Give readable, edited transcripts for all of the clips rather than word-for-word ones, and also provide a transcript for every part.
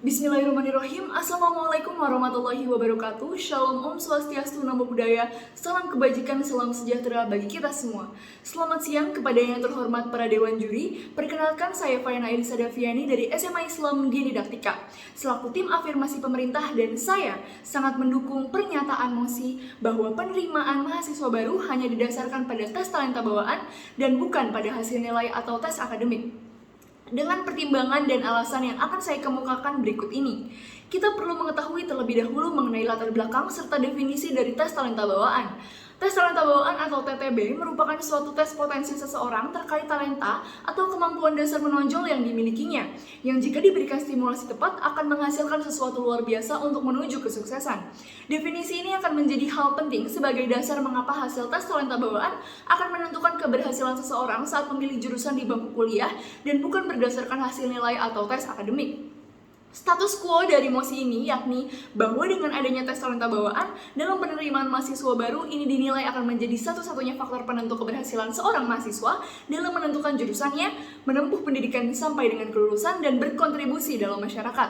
Bismillahirrahmanirrahim. Assalamualaikum warahmatullahi wabarakatuh. Shalom, Om Swastiastu, Namo Buddhaya. Salam kebajikan, salam sejahtera bagi kita semua. Selamat siang kepada yang terhormat para Dewan Juri. Perkenalkan, saya Fayana Elisa Daviani dari SMA Islam Gini Didaktika, selaku tim afirmasi pemerintah, dan saya sangat mendukung pernyataan mosi bahwa penerimaan mahasiswa baru hanya didasarkan pada tes talenta bawaan dan bukan pada hasil nilai atau tes akademik. Dengan pertimbangan dan alasan yang akan saya kemukakan berikut ini, kita perlu mengetahui terlebih dahulu mengenai latar belakang serta definisi dari tes talenta bawaan. Tes talenta bawaan atau TTB merupakan suatu tes potensi seseorang terkait talenta atau kemampuan dasar menonjol yang dimilikinya, yang jika diberikan stimulasi tepat akan menghasilkan sesuatu luar biasa untuk menuju kesuksesan. Definisi ini akan menjadi hal penting sebagai dasar mengapa hasil tes talenta bawaan akan menentukan keberhasilan seseorang saat memilih jurusan di bangku kuliah dan bukan berdasarkan hasil nilai atau tes akademik. Status quo dari mosi ini yakni bahwa dengan adanya tes talenta bawaan dalam penerimaan mahasiswa baru ini dinilai akan menjadi satu-satunya faktor penentu keberhasilan seorang mahasiswa dalam menentukan jurusannya, menempuh pendidikan sampai dengan kelulusan, dan berkontribusi dalam masyarakat.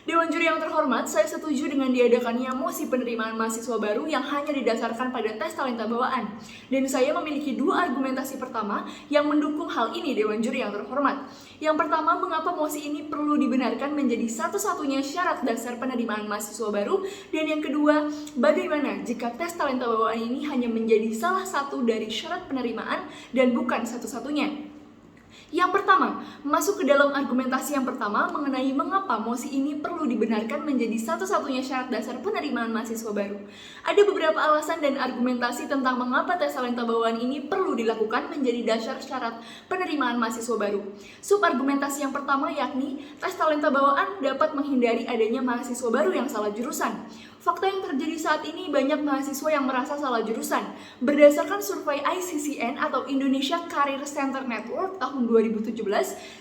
Dewan Juri yang terhormat, saya setuju dengan diadakannya mosi penerimaan mahasiswa baru yang hanya didasarkan pada tes talenta bawaan. Dan saya memiliki dua argumentasi pertama yang mendukung hal ini, Dewan Juri yang terhormat. Yang pertama, mengapa mosi ini perlu dibenarkan menjadi satu-satunya syarat dasar penerimaan mahasiswa baru. Dan yang kedua, bagaimana jika tes talenta bawaan ini hanya menjadi salah satu dari syarat penerimaan dan bukan satu-satunya. Yang pertama, masuk ke dalam argumentasi yang pertama mengenai mengapa mosi ini perlu dibenarkan menjadi satu-satunya syarat dasar penerimaan mahasiswa baru. Ada beberapa alasan dan argumentasi tentang mengapa tes talenta bawaan ini perlu dilakukan menjadi dasar syarat penerimaan mahasiswa baru. Subargumentasi yang pertama yakni tes talenta bawaan dapat menghindari adanya mahasiswa baru yang salah jurusan. Fakta yang terjadi saat ini, banyak mahasiswa yang merasa salah jurusan. Berdasarkan survei ICCN atau Indonesia Career Center Network tahun 2017,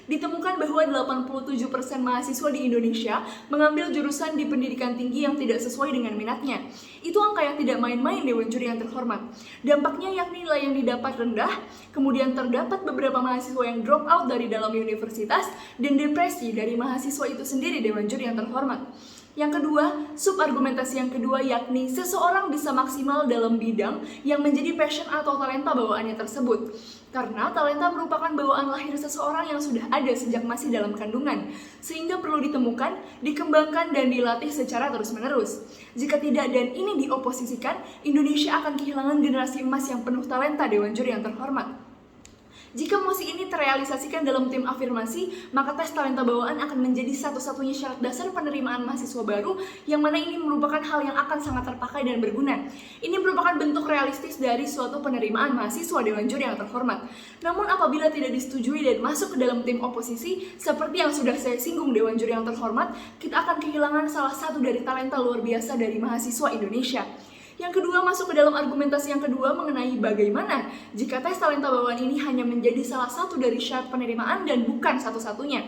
ditemukan bahwa 87% mahasiswa di Indonesia mengambil jurusan di pendidikan tinggi yang tidak sesuai dengan minatnya. Itu angka yang tidak main-main, Dewan Juri yang terhormat. Dampaknya yakni nilai yang didapat rendah, kemudian terdapat beberapa mahasiswa yang drop out dari dalam universitas, dan depresi dari mahasiswa itu sendiri, Dewan Juri yang terhormat. Yang kedua, subargumentasi yang kedua yakni seseorang bisa maksimal dalam bidang yang menjadi passion atau talenta bawaannya tersebut. Karena talenta merupakan bawaan lahir seseorang yang sudah ada sejak masih dalam kandungan, sehingga perlu ditemukan, dikembangkan, dan dilatih secara terus-menerus. Jika tidak dan ini dioposisikan, Indonesia akan kehilangan generasi emas yang penuh talenta, Dewan Juri yang terhormat. Jika mosi ini terrealisasikan dalam tim afirmasi, maka tes talenta bawaan akan menjadi satu-satunya syarat dasar penerimaan mahasiswa baru, yang mana ini merupakan hal yang akan sangat terpakai dan berguna. Ini merupakan bentuk realistis dari suatu penerimaan mahasiswa, Dewan Juri yang terhormat. Namun apabila tidak disetujui dan masuk ke dalam tim oposisi, seperti yang sudah saya singgung, Dewan Juri yang terhormat, kita akan kehilangan salah satu dari talenta luar biasa dari mahasiswa Indonesia. Yang kedua, masuk ke dalam argumentasi yang kedua mengenai bagaimana jika tes talenta bawaan ini hanya menjadi salah satu dari syarat penerimaan dan bukan satu-satunya.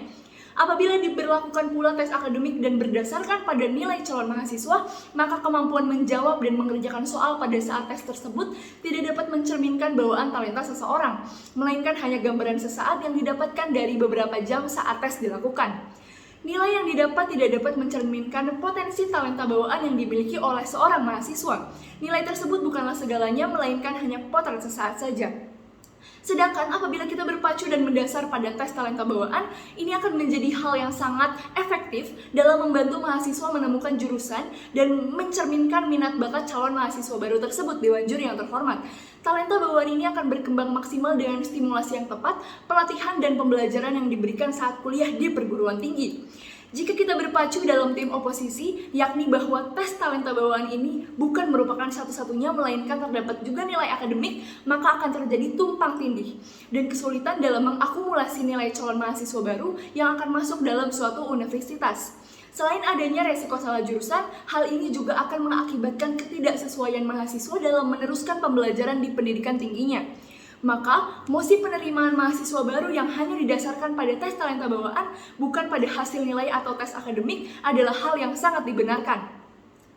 Apabila diberlakukan pula tes akademik dan berdasarkan pada nilai calon mahasiswa, maka kemampuan menjawab dan mengerjakan soal pada saat tes tersebut tidak dapat mencerminkan bawaan talenta seseorang, melainkan hanya gambaran sesaat yang didapatkan dari beberapa jam saat tes dilakukan. Nilai yang didapat tidak dapat mencerminkan potensi talenta bawaan yang dimiliki oleh seorang mahasiswa. Nilai tersebut bukanlah segalanya, melainkan hanya potret sesaat saja. Sedangkan apabila kita berpacu dan mendasar pada tes talenta bawaan, ini akan menjadi hal yang sangat efektif dalam membantu mahasiswa menemukan jurusan dan mencerminkan minat bakat calon mahasiswa baru tersebut, Dewan Juri yang terhormat. Talenta bawaan ini akan berkembang maksimal dengan stimulasi yang tepat, pelatihan dan pembelajaran yang diberikan saat kuliah di perguruan tinggi. Jika kita berpacu dalam tim oposisi, yakni bahwa tes talenta bawaan ini bukan merupakan satu-satunya, melainkan terdapat juga nilai akademik, maka akan terjadi tumpang tindih dan kesulitan dalam mengakumulasi nilai calon mahasiswa baru yang akan masuk dalam suatu universitas. Selain adanya resiko salah jurusan, hal ini juga akan mengakibatkan ketidaksesuaian mahasiswa dalam meneruskan pembelajaran di pendidikan tingginya. Maka, mosi penerimaan mahasiswa baru yang hanya didasarkan pada tes talenta bawaan, bukan pada hasil nilai atau tes akademik, adalah hal yang sangat dibenarkan.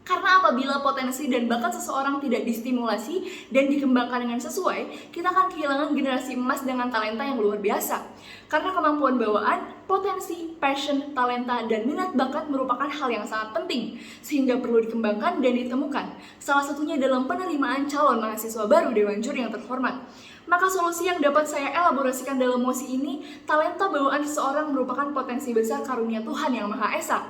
Karena apabila potensi dan bakat seseorang tidak distimulasi dan dikembangkan dengan sesuai, kita akan kehilangan generasi emas dengan talenta yang luar biasa. Karena kemampuan bawaan potensi, passion, talenta, dan minat bakat merupakan hal yang sangat penting, sehingga perlu dikembangkan dan ditemukan. Salah satunya dalam penerimaan calon mahasiswa baru Dewan Juri yang terhormat. Maka solusi yang dapat saya elaborasikan dalam mosi ini, talenta bawaan seseorang merupakan potensi besar karunia Tuhan Yang Maha Esa,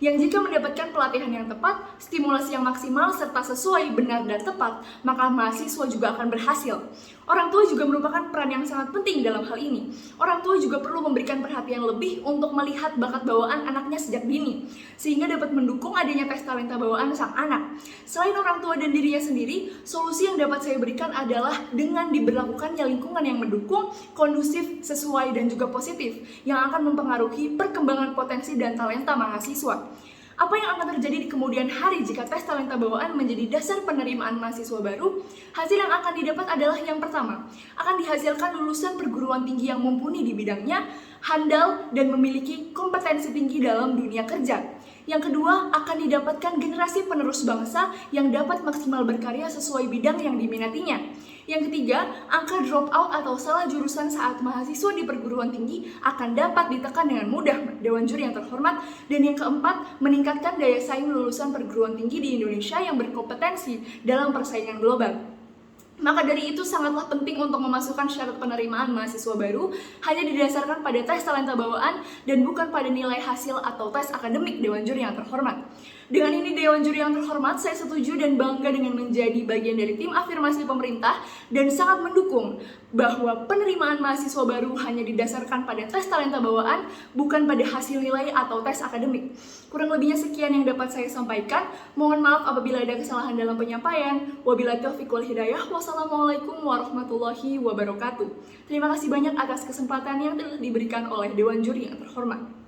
yang jika mendapatkan pelatihan yang tepat, stimulasi yang maksimal, serta sesuai, benar, dan tepat, maka mahasiswa juga akan berhasil. Orang tua juga merupakan peran yang sangat penting dalam hal ini. Orang tua juga perlu memberikan perhatian lebih untuk melihat bakat bawaan anaknya sejak dini, sehingga dapat mendukung adanya tes talenta bawaan sang anak. Selain orang tua dan dirinya sendiri, solusi yang dapat saya berikan adalah dengan diberlakukannya lingkungan yang mendukung, kondusif, sesuai, dan juga positif, yang akan mempengaruhi perkembangan potensi dan talenta mahasiswa. Apa yang akan terjadi di kemudian hari jika tes talenta bawaan menjadi dasar penerimaan mahasiswa baru? Hasil yang akan didapat adalah yang pertama, akan dihasilkan lulusan perguruan tinggi yang mumpuni di bidangnya, handal, dan memiliki kompetensi tinggi dalam dunia kerja. Yang kedua, akan didapatkan generasi penerus bangsa yang dapat maksimal berkarya sesuai bidang yang diminatinya. Yang ketiga, angka drop out atau salah jurusan saat mahasiswa di perguruan tinggi akan dapat ditekan dengan mudah Dewan Juri yang terhormat. Dan yang keempat, meningkatkan daya saing lulusan perguruan tinggi di Indonesia yang berkompetensi dalam persaingan global. Maka dari itu sangatlah penting untuk memasukkan syarat penerimaan mahasiswa baru hanya didasarkan pada tes talenta bawaan dan bukan pada nilai hasil atau tes akademik Dewan Juri yang terhormat. Dengan ini Dewan Juri yang terhormat, saya setuju dan bangga dengan menjadi bagian dari tim afirmasi pemerintah dan sangat mendukung bahwa penerimaan mahasiswa baru hanya didasarkan pada tes talenta bawaan, bukan pada hasil nilai atau tes akademik. Kurang lebihnya sekian yang dapat saya sampaikan. Mohon maaf apabila ada kesalahan dalam penyampaian. Wabillahi taufiq wal hidayah. Wassalamualaikum warahmatullahi wabarakatuh. Terima kasih banyak atas kesempatan yang telah diberikan oleh Dewan Juri yang terhormat.